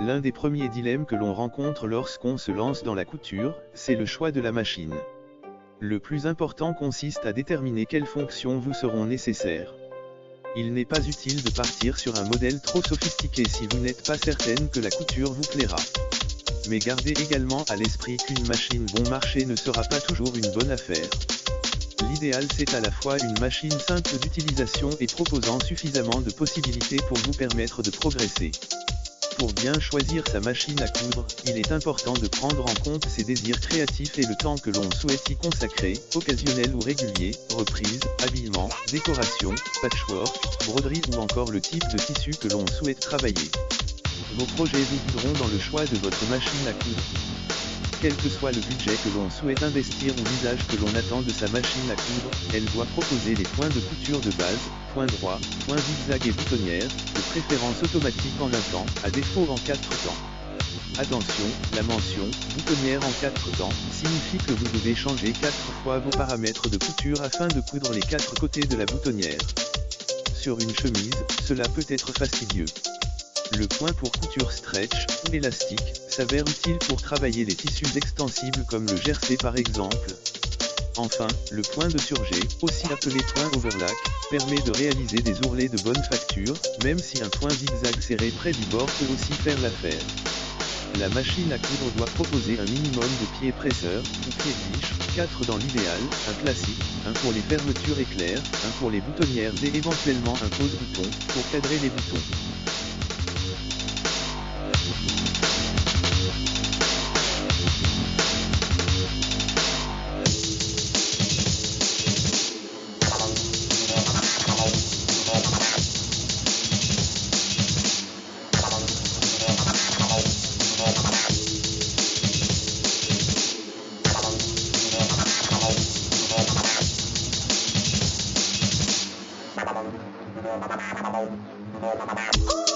L'un des premiers dilemmes que l'on rencontre lorsqu'on se lance dans la couture, c'est le choix de la machine. Le plus important consiste à déterminer quelles fonctions vous seront nécessaires. Il n'est pas utile de partir sur un modèle trop sophistiqué si vous n'êtes pas certaine que la couture vous plaira. Mais gardez également à l'esprit qu'une machine bon marché ne sera pas toujours une bonne affaire. L'idéal c'est à la fois une machine simple d'utilisation et proposant suffisamment de possibilités pour vous permettre de progresser. Pour bien choisir sa machine à coudre, il est important de prendre en compte ses désirs créatifs et le temps que l'on souhaite y consacrer, occasionnel ou régulier, reprise, habillement, décoration, patchwork, broderie ou encore le type de tissu que l'on souhaite travailler. Vos projets vous guideront dans le choix de votre machine à coudre. Quel que soit le budget que l'on souhaite investir ou l'usage que l'on attend de sa machine à coudre, elle doit proposer les points de couture de base, points droits, points zigzag et boutonnières, de préférence automatique en un temps, à défaut en 4 temps. Attention, la mention « boutonnière en 4 temps » signifie que vous devez changer 4 fois vos paramètres de couture afin de coudre les 4 côtés de la boutonnière. Sur une chemise, cela peut être fastidieux. Le point pour couture stretch, ou élastique, s'avère utile pour travailler les tissus extensibles comme le jersey par exemple. Enfin, le point de surjet, aussi appelé point overlock, permet de réaliser des ourlets de bonne facture, même si un point zigzag serré près du bord peut aussi faire l'affaire. La machine à coudre doit proposer un minimum de pieds presseurs, ou pieds biches, 4 dans l'idéal, un classique, un pour les fermetures éclairs, un pour les boutonnières et éventuellement un pose-bouton, pour cadrer les boutons. Oh!